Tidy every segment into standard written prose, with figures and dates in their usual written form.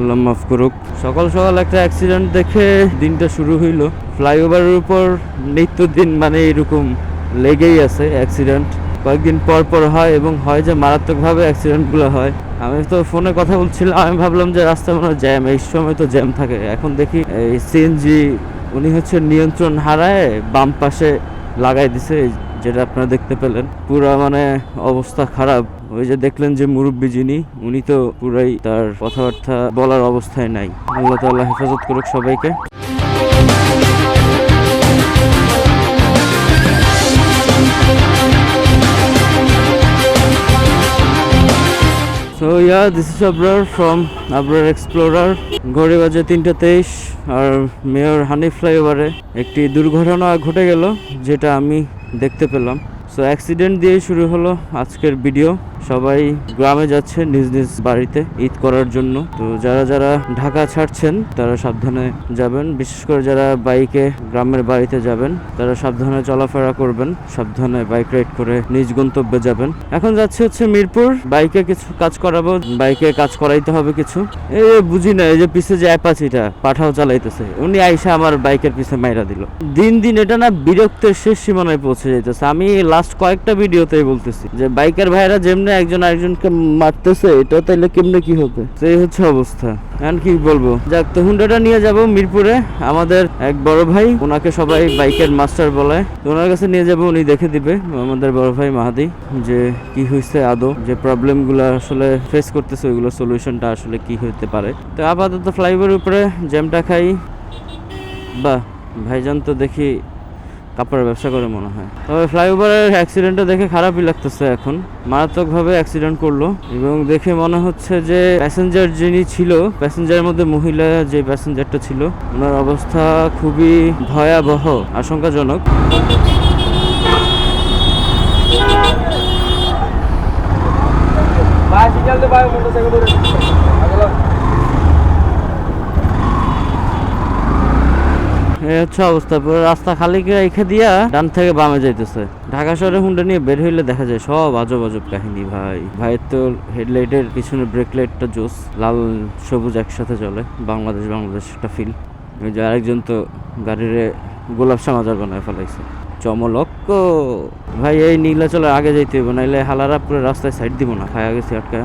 আল্লাহ মাফ করুক। সকাল সকাল একটা অ্যাক্সিডেন্ট দেখে দিনটা শুরু হইলো। ফ্লাইওভারের উপর নিত্যদিন মানে এরকম লেগেই আছে অ্যাক্সিডেন্ট, কয়েকদিন পর পর হয় এবং হয় যে মারাত্মকভাবে অ্যাক্সিডেন্টগুলো হয়। আমি তো ফোনে কথা বলছিলাম, আমি ভাবলাম যে রাস্তা মনে হয় জ্যাম, এই সময় তো জ্যাম থাকে। এখন দেখি এই সিএনজি উনি হচ্ছে নিয়ন্ত্রণ হারায় বাম পাশে লাগাই দিছে, যেটা আপনারা দেখতে পেলেন। পুরা মানে অবস্থা খারাপ। ওই যে দেখলেন যে মুরব্বী যিনি, উনি তো পুরাই তার কথাবার্তা বলার অবস্থায় নাই। আল্লাহ তাআলা হেফাজত করুক সবাইকে। So yeah, this is Abrar from Abrar Explorer. ঘড়ি বাজে 3:23 আর মেয়র হানিফ ফ্লাইওভারে একটি দুর্ঘটনা ঘটে গেল, যেটা আমি দেখতে পেলাম। সো অ্যাক্সিডেন্ট দিয়ে শুরু হলো আজকের ভিডিও। সবাই গ্রামে যাচ্ছে নিজ নিজ বাড়িতে ঈদ করার জন্য। তো যারা যারা ঢাকা ছাড়ছেন তারা সাবধানে যাবেন, বিশেষ করে যারা বাইকে গ্রামের বাড়িতে যাবেন তারা সাবধানে চলাফেরা করবেন, সাবধানে বাইক রাইড করে নিজ গন্তব্যে যাবেন। এখন যাচ্ছে হচ্ছে মিরপুর, বাইকে কিছু কাজ করাবো, বাইকে কাজ করাইতে হবে কিছু। এই বুঝি না, এই যে পিছে যে অ্যাপাচিটা পাঠাও চালাইতেছে, উনি আইসা আমার বাইকের পিছে মাইরা দিল। দিন দিন এটা না বিরক্তের শেষ সীমানায় পৌঁছে যাইতেছে। আমি লাস্ট কয়েকটা ভিডিওতেই বলতেছি যে বাইকের ভাইরা যেমনি একজন আরেকজনকে মারতেছে, এটা তাইলে কেমনে কি হবে, সেই হচ্ছে অবস্থা। এখন কি বলবো, যাক, তো হুন্ডাটা নিয়ে যাব মিরপুরে। আমাদের এক বড় ভাই, ওনাকে সবাই বাইকের মাস্টার বলে, তো ওনার কাছে নিয়ে যাব, উনি দেখে দিবে। আমাদের বড় ভাই মাহাদি যে কি হয়েছে আদৌ, যে প্রবলেমগুলো আসলে ফেস করতেছে ওইগুলো সলিউশনটা আসলে কি হতে পারে। তো আপাতত ফ্লাইওভারের উপরে জ্যামটা খাই। বাহ, ভাইজান তো দেখি কাপড়ের ব্যবসা করে মনে হয়। তবে ফ্লাইওভারের অ্যাক্সিডেন্টটা দেখে খারাপই লাগতেছে। এখন মারাত্মকভাবে অ্যাক্সিডেন্ট করলো এবং দেখে মনে হচ্ছে যে প্যাসেঞ্জার যিনি ছিল, প্যাসেঞ্জারের মধ্যে মহিলা যে প্যাসেঞ্জারটা ছিল, ওনার অবস্থা খুবই ভয়াবহ, আশঙ্কাজনক। এই হচ্ছে অবস্থা। পুরো রাস্তা খালি রেখে দিয়া ডান থেকে বামে যাইতেছে। ঢাকা শহরে হুন্ডা নিয়ে বের হইলে দেখা যায় সব আজব আজব কাহিনী। ভাইয়ের তো হেডলাইটের পিছনে ব্রেক লাইটটা জোস, লাল সবুজ একসাথে চলে, বাংলাদেশ একটা ফিল। ওই যে আরেকজন তো গাড়ির গোলাপ সামাজার বানায় ফেলাইছে, চমলক্ক। ভাই এই নীলাচলের আগে যাইতে হইব, নাইলে হালারা পুরো রাস্তায় সাইড দিব না, খায়া গেছি আটকা।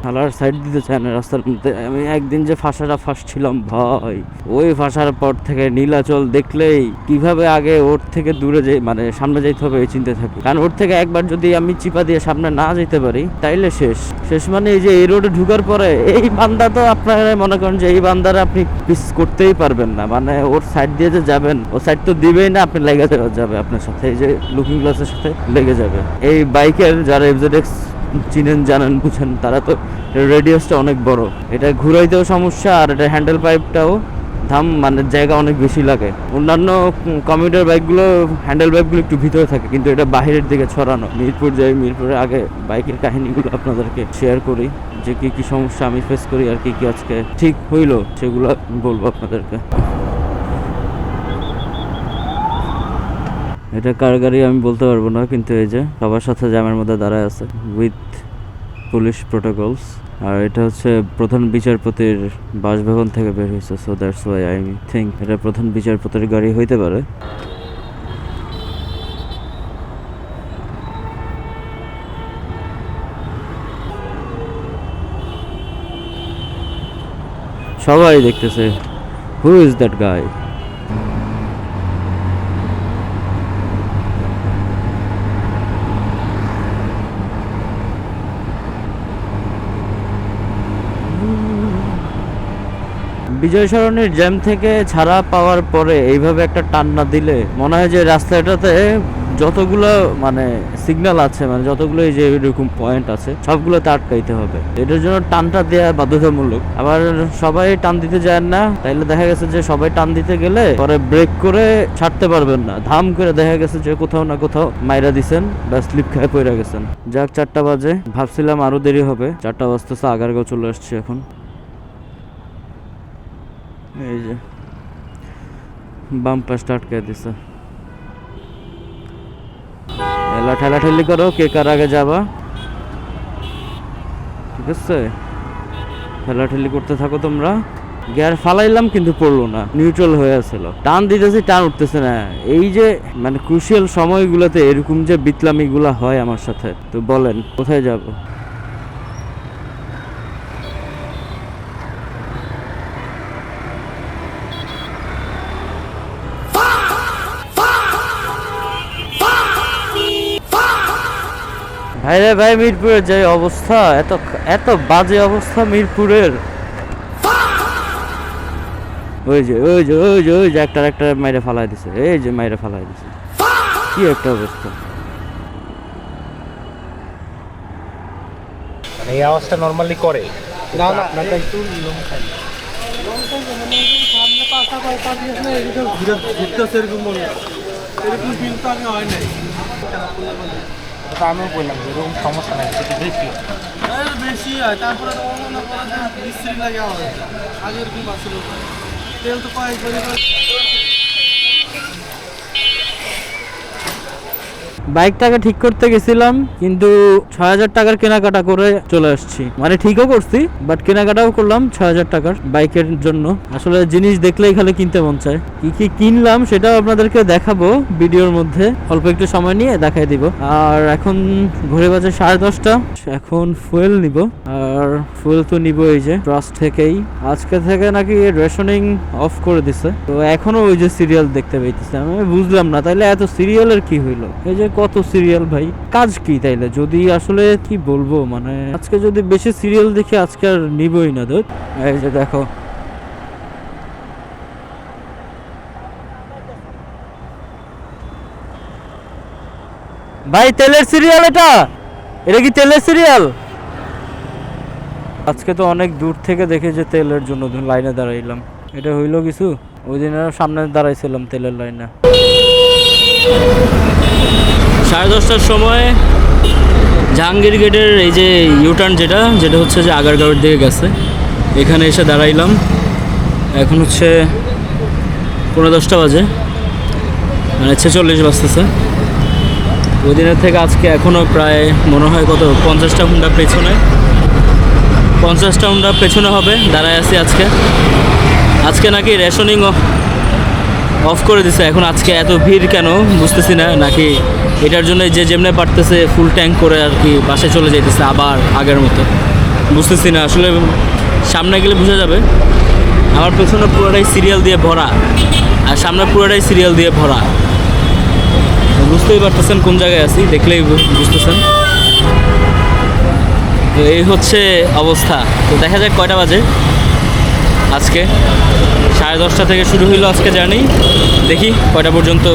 হালার সাইড দিতে চায় না রাস্তার মধ্যে। আমি একদিন যে ফাঁসাটা ফাঁসছিলাম ভাই, ওই ফাঁসার পর থেকে নীলাচল দেখলেই কিভাবে আগে ওর থেকে দূরে যে মানে সামনে যাইতে হবে এই চিন্তা থাকি। কারণ ওর থেকে একবার যদি আমি চিপা দিয়ে সামনে না যেতে পারি তাইলে শেষ মানে এই যে এই রোডে ঢুকার পরে এই বান্দা, তো আপনারা মনে করেন যে এই বান্দারে আপনি পিস করতেই পারবেন না। মানে ওর সাইড দিয়ে যে যাবেন, ও সাইড তো দিবেই না, আপনি লেগে যাবে আপনার সাথে, এই যে লুকিং গ্লাসের সাথে লেগে যাবে। এই বাইকের যারা FZX চিনেন, জানেন, বুঝেন, তারা তো রেডিয়াসটা অনেক বড়, এটা ঘুরাইতেও সমস্যা, আর এটা হ্যান্ডেল পাইপটাও মানে জায়গা অনেক বেশি লাগে। অন্যান্য কমিউটার বাইকগুলো হ্যান্ডেল পাইপগুলো একটু ভিতরে থাকে, কিন্তু এটা বাহিরের দিকে ছড়ানো। মিরপুর যাই, মিরপুরে আগে বাইকের কাহিনীগুলো আপনাদেরকে শেয়ার করি, যে কি কি সমস্যা আমি ফেস করি আর কি কি আজকে ঠিক হইলো সেগুলো বলবো আপনাদেরকে। এটা কার গাড়ি আমি বলতে পারবো না, কিন্তু এই যে সবার সাথে জ্যামের মধ্যে দাঁড়ায় আছে উইথ পুলিশ প্রোটোকলস। আর এটা হচ্ছে প্রধান বিচারপতির বাসভবন থেকে বের হয়েছে, so that's why I think এটা প্রধান বিচারপতির গাড়ি হইতে পারে। সবাই দেখতেছে, who is that guy. Bijoy সরণির জ্যাম থেকে ছাড়া পাওয়ার পরে এইভাবে একটা টান না দিলে মনে হয় যে রাস্তাটাতে যতগুলো মানে সিগন্যাল আছে, মানে যতগুলো এই যে এরকম পয়েন্ট আছে সবগুলোতে আটকাইতে হবে। এটার জন্য টানটা দেওয়া বাধ্যতামূলক। আবার সবাই টান দিতে যায় না, তাইলে দেখা গেছে যে সবাই টান দিতে গেলে পরে ব্রেক করে ছাড়তে পারবেন না, ধাম করে দেখা গেছে যে কোথাও না কোথাও মাইরা দিছেন বা স্লিপ খেয়ে পড়ে গেছেন। যাক, 4টা বাজে, ভাবছিলাম আরো দেরি হবে, 4টা বাজতেছে, আগারগাঁও চলে আসছে এখন। এই যে বাম পাশটা আটকে দিছে, এলা ঠেলাঠেলি করো কে কার আগে যাবা, ঠিক আছে। ঠেলাঠেলি করতে থাকো তোমরা। গিয়ার ফালাইলাম কিন্তু পড়লো না, নিউট্রাল হয়ে আছিল। টান দিতেছি, টান উঠতেছে না। এই যে মানে ক্রুশিয়াল সময়গুলোতে এরকম যে বিতলামিগুলা হয় আমার সাথে, তো বলেন কোথায় যাব? ভাই রে ভাই, মিরপুরের যে অবস্থা, এত এত বাজে অবস্থা মিরপুরের। ওই যে ওই যে ওই যে ওই যে একটা মাইরে ফালাই দিছে, এই যে মাইরে ফালাই দিছে, কি একটা অবস্থা। মানে এই আওয়াজটা নরমালি করে না না, আপনারটা একটু সামনে পাশা পাশা দিয়েছে না, এরকম ঘুরতেছে এরকম মনে হয়। এরকম ফিল তো আমি হয় নাই। তো আমিও বললাম যে এরকম সমস্যা নাই, সেটা বেশি বেশি হয়, তারপরে তো মনে করা যায় মিস্ত্রি লাগে হয়। আগের কি আসলে তেল তো পাই করে বাইকটাকে ঠিক করতে গেছিলাম, কিন্তু ৬,০০০ টাকার কেনাকাটা করে চলে আসছি। মানে ঠিকও করছি, বাট কেনাকাটাও করলাম ৬,০০০ টাকার বাইকের জন্য। আসলে জিনিস দেখলেই খালি কিনতে মন চায়। কি কি কিনলাম সেটাও আপনাদেরকে দেখাবো ভিডিওর মধ্যে, অল্প একটু সময় নিয়ে দেখাই দিব। আর এখন ঘড়ি বাজে 10:30। এখন ফুয়েল নিব, আর ফুয়েল তো নিব এই যে ট্রাস্ট থেকেই। আজকে থেকে নাকি রেশনিং অফ করে দিছে, তো এখনো ওই যে সিরিয়াল দেখতে পাইতেছে। আমি বুঝলাম না তাইলে এত সিরিয়ালের কি হইলো। এই যে কত সিরিয়াল ভাই, কাজ কি তাইলে? যদি আসলে কি বলবো, মানে আজকে যদি বেশি সিরিয়াল দেখি আজকে আর নিবই না। দুধ এই যে দেখো, ভাই তেলের সিরিয়াল, এটা কি তেলের সিরিয়াল? আজকে তো অনেক দূর থেকে দেখে যে তেলের জন্য লাইনে দাঁড়াইলাম। এটা হইলো কিছু? ওই দিন সামনে দাঁড়াইছিলাম তেলের লাইনে। 10:30টার সময় জাহাঙ্গীর গেটের এই যে ইউটার্ন যেটা হচ্ছে যে আগারগাঁওয়ের দিকে গেছে, এখানে এসে দাঁড়াইলাম। এখন হচ্ছে 10:15 বাজে, মানে 46 বাজতেছে। ওই দিনের থেকে আজকে এখনও প্রায় মনে হয় কত 50টা হুন্ডা পেছনে হবে দাঁড়ায় আছি। আজকে নাকি রেশনিং অফ করে দিছে। এখন আজকে এত ভিড় কেন বুঝতেছি না, নাকি এটার জন্য যে যেমনে পারতেছে ফুল ট্যাঙ্ক করে আর কি বাসে চলে যাইতেছে আবার আগের মতো, বুঝতেছি না। আসলে সামনে গেলে বোঝা যাবে। আমার পেছনে পুরোটাই সিরিয়াল দিয়ে ভরা, আর সামনে পুরোটাই সিরিয়াল দিয়ে ভরা। বুঝতেই পারতেছেন কোন জায়গায় আছি, দেখলেই বুঝতেছেন। তো এই হচ্ছে অবস্থা। তো দেখা যাক কয়টা বাজে। আজকে 10:30 থেকে শুরু হইলো আজকে জার্নি, দেখি কয়টা পর্যন্ত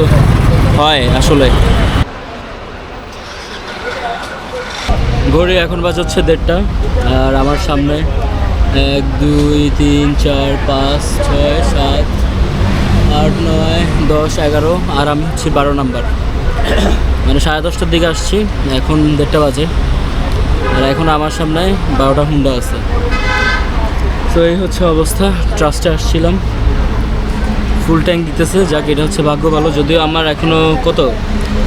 হয়। আসলে ঘড়ি এখন বাজাচ্ছে 1:30, আর আমার সামনে 1 2 3 4 5 6 7 8 9 10 11, আর আমি হচ্ছি 12 নাম্বার। মানে 10:30টার দিকে আসছি, এখন 1:30 বাজে, আর এখন আমার সামনে 12টা হুন্ডা আছে। তো এই হচ্ছে অবস্থা। ট্রাস্টে আসছিলাম, ফুল ট্যাঙ্ক দিতেছে, যাক এটা হচ্ছে ভাগ্য ভালো। যদিও আমার এখনও কত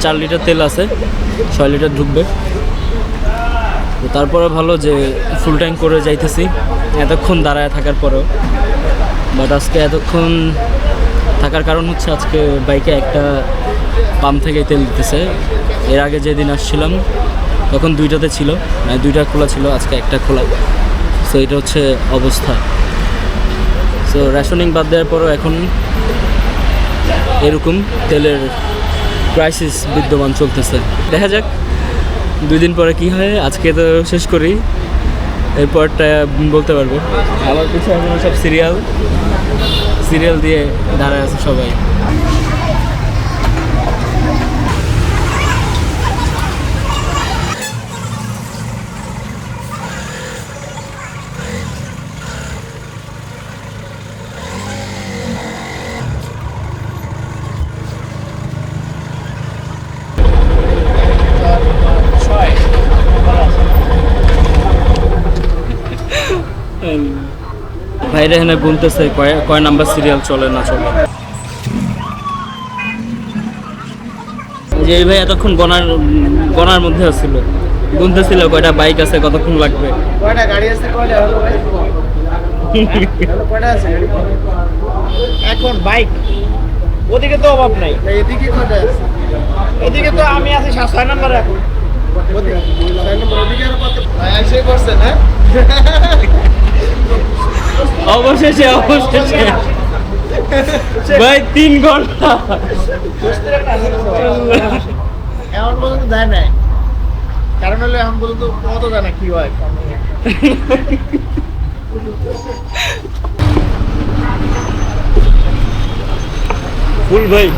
4 লিটার তেল আছে, 6 লিটার ঢুকবে। তো তারপরে ভালো যে ফুল ট্যাঙ্ক করে যাইতেছি এতক্ষণ দাঁড়ায় থাকার পরেও। বাট আজকে এতক্ষণ থাকার কারণ হচ্ছে আজকে বাইকে একটা পাম্প থেকে তেল দিতেছে। এর আগে যেদিন আসছিলাম তখন 2টাতে ছিল, মানে 2টা খোলা ছিল, আজকে একটা খোলা। সো এটা হচ্ছে অবস্থা। সো রেশনিং বাদ দেওয়ার পরও এখন এরকম তেলের ক্রাইসিস বিদ্যমান চলতেছে। দেখা যাক 2 দিন পরে কি হয়। আজকে তো শেষ করি, এরপরটা বলতে পারবো। আমার পিছনে এখন সব সিরিয়াল দিয়ে দাঁড়ায় আছে সবাই। ভাইরা এখানে গুনতেছে কয় নাম্বার সিরিয়াল চলে না চলে। যে এই ভাই এতক্ষণ গনার মধ্যে আসছিল, গুনতেছিল কয়টা বাইক আছে, কতক্ষণ লাগবে। কয়টা গাড়ি আছে, কয়টা হলো ভাই? হলো কয়টা আছে গাড়ি? এখন বাইক ওদিকে তো অভাব নাই, এদিকে কয়টা আছে? এদিকে তো আমি আছি 6 নম্বরে এখন। ওদিকে 6 নম্বর, ওদিকে আর কত এসে করছেন? হ্যাঁ, অবশেষে ভাই 3 ঘন্টা এখন পর্যন্ত দেয় নাই, কারণ হলো এখন পর্যন্ত কত জানা কি হয়। ফুল ভাই।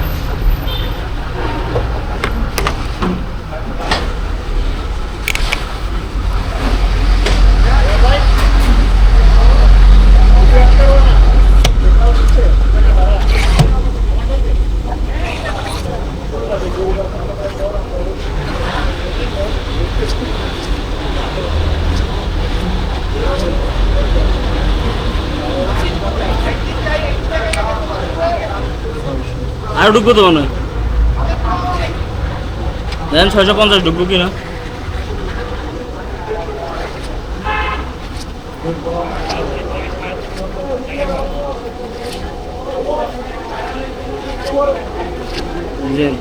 আর ঢুকবো তো মনে হয়, দেন 650 ঢুকবো কিনা।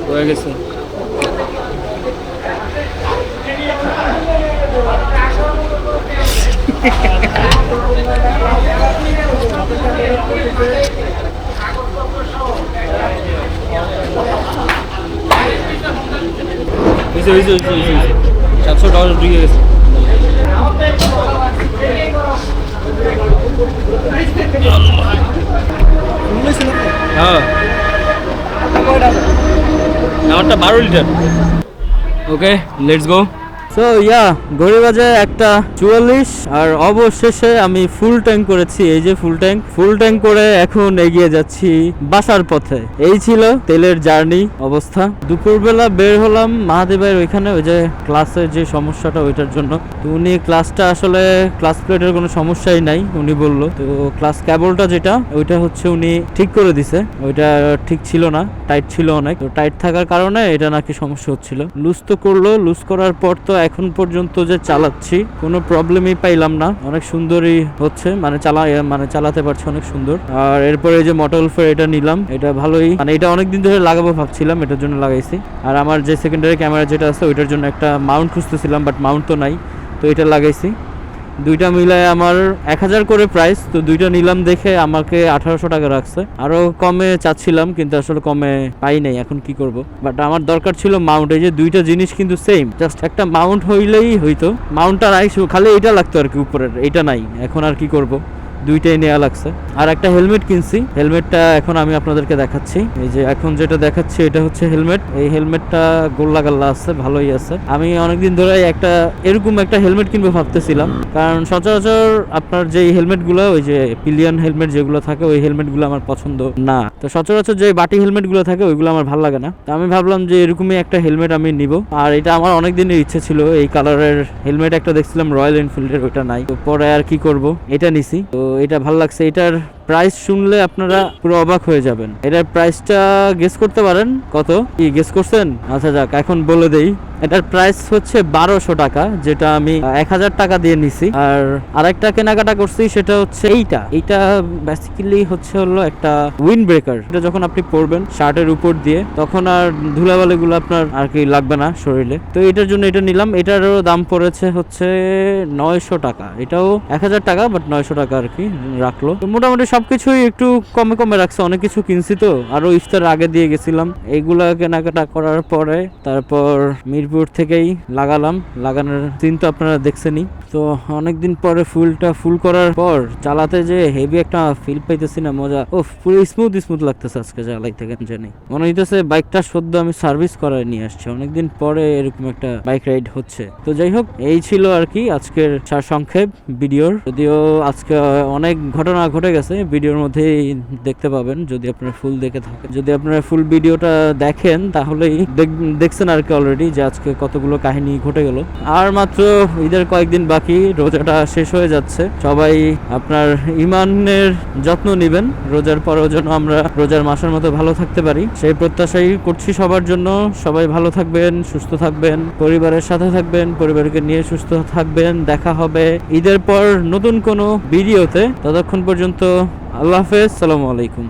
হয়ে গেছে। হয়েছে 700 টাকা ঢুকে গেছে। হ্যাঁ, আমারটা 12 litre. Okay, let's go. So ঘড়ি বাজে 1:44 আর অবশেষে আমি ফুল ট্যাঙ্ক করেছি। এই যে ফুল ট্যাঙ্ক করে এখন এগিয়ে যাচ্ছি বাসার পথে। এই ছিল তেলের জার্নি অবস্থা। দুপুরবেলা বের হলাম মাহাদেবের ওইখানে, ওই যে ক্লাসের যে সমস্যাটা ওইটার জন্য। তো উনি ক্লাসটা আসলে ক্লাস প্লেটের কোনো সমস্যাই নাই উনি বললো। তো ক্লাস কেবলটা যেটা ওইটা হচ্ছে উনি ঠিক করে দিছে, ওইটা ঠিক ছিল না, টাইট ছিল অনেক। তো টাইট থাকার কারণে এটা নাকি সমস্যা হচ্ছিল। লুজ তো করলো, লুজ করার পর তো এখন পর্যন্ত যে চালাচ্ছি কোনো প্রবলেমই পাইলাম না, অনেক সুন্দরই হচ্ছে, মানে চালাতে পারছি অনেক সুন্দর। আর এরপরে এই যে মোটরফের এটা নিলাম, এটা ভালোই, মানে এটা অনেকদিন ধরে লাগাবো ভাবছিলাম, এটার জন্য লাগাইছি। আর আমার যে সেকেন্ডারি ক্যামেরা যেটা আছে ওইটার জন্য একটা মাউন্ট খুঁজতেছিলাম, বাট মাউন্ট তো নাই, তো এটা লাগাইছি। দুইটা মিলায় আমার 1000 করে প্রাইস। তো দুইটা নিলাম দেখে আমাকে 1800 টাকা রাখছে। আরো কমে চাচ্ছিলাম কিন্তু আসলে কমে পাই নাই, এখন কি করব। বাট আমার দরকার ছিল মাউন্ট। এই যে দুইটা জিনিস কিন্তু সেম, জাস্ট একটা মাউন্ট হইলেই হইতো। মাউন্টটা নাই, খালি এটা লাগতো আর কি, উপরের এটা নাই। এখন আর কি করব, দুইটাই নেওয়া লাগছে। আর একটা হেলমেট কিনছি, হেলমেটটা এখন আমি আপনাদেরকে দেখাচ্ছি। এই যে এখন যেটা দেখাচ্ছি এটা হচ্ছে হেলমেট। এই হেলমেটটা গোল্লা গাল্লা আছে, ভালোই আছে। আমি অনেকদিন ধরে এরকম একটা হেলমেট কিনবো ভাবতেছিলাম, কারণ সচরাচর আপনার যে হেলমেটগুলো, ওই যে পিলিয়ন হেলমেট যেগুলো থাকে, ওই হেলমেটগুলো আমার পছন্দ না। তো সচরাচর যে বাটি হেলমেটগুলো থাকে ওইগুলো আমার ভালো লাগে না। তো আমি ভাবলাম যে এরকমই একটা হেলমেট আমি নিব। আর এটা আমার অনেক দিনের ইচ্ছে ছিল, এই কালারের হেলমেট একটা দেখছিলাম রয়্যাল এনফিল্ডের, ওইটা নাই। তো পরে আর কি করব, এটা নিছি। তো এটা ভালো লাগছে। এটার প্রাইস শুনলে আপনারা পুরো অবাক হয়ে যাবেন। এটার প্রাইসটা গেস করতে পারেন কত? কি গেস করছেন? আচ্ছা যাক, এখন বলে দেই। এটার প্রাইস হচ্ছে 1200 টাকা, যেটা আমি 1000 টাকা দিয়ে নিছি। আর আরেকটা কেনাকাটা করছি, সেটা হচ্ছে এইটা বেসিক্যালি হলো একটা উইন্ড ব্রেকার। এটা যখন আপনি পরবেন শার্টের উপর দিয়ে, তখন আর ধুলাবালি গুলো আপনার আর কি লাগবে না শরীরে। তো এটার জন্য এটা নিলাম। এটারও দাম পড়েছে হচ্ছে 900 টাকা। এটাও 1000 টাকা, বাট 900 টাকা আর কি রাখলো। তো মোটামুটি সবকিছুই একটু কমে কমে রাখছে। অনেক কিছু কিনছি তো, আরো ইফতার আগে দিয়ে গেছিলাম। এইগুলা কেনাকাটা করার পরে তারপর মিরপুর থেকেই লাগানোর সিন তো আপনারা দেখছেনই। তো অনেকদিন পরে ফুল করার পর চালাতে যে হেভি একটা ফিল পাইতেছি না, মজা। পুরো স্মুথ লাগতেছে আজকে চালাইতে। কেন জানি মনে হইতেছে বাইকটা সদ্য আমি সার্ভিস করায় নিয়ে আসছি। অনেকদিন পরে এরকম একটা বাইক রাইড হচ্ছে। তো যাই হোক, এই ছিল আর কি আজকের সারসংক্ষেপ ভিডিওর। যদিও আজকে অনেক ঘটনা ঘটে গেছে, ভিডিওর মধ্যেই দেখতে পাবেন যদি আপনারা ফুল দেখে থাকেন। যদি আপনারা ফুল ভিডিওটা দেখেন তাহলেই দেখছেন আর কি অলরেডি যে আজকে কতগুলো কাহিনী ঘটে গেল। আর মাত্র ঈদের কয়েকদিন বাকি, রোজাটা শেষ হয়ে যাচ্ছে। সবাই আপনার ইমানের যত্ন নেবেন, রোজার পরেও যেন আমরা রোজার মাসের মতো ভালো থাকতে পারি সেই প্রত্যাশাই করছি সবার জন্য। সবাই ভালো থাকবেন, সুস্থ থাকবেন, পরিবারের সাথে থাকবেন, পরিবারকে নিয়ে সুস্থ থাকবেন। দেখা হবে ঈদের পর নতুন কোনো ভিডিওতে। ততক্ষণ পর্যন্ত আল্লাহ হাফেজ, সালামু আলাইকুম।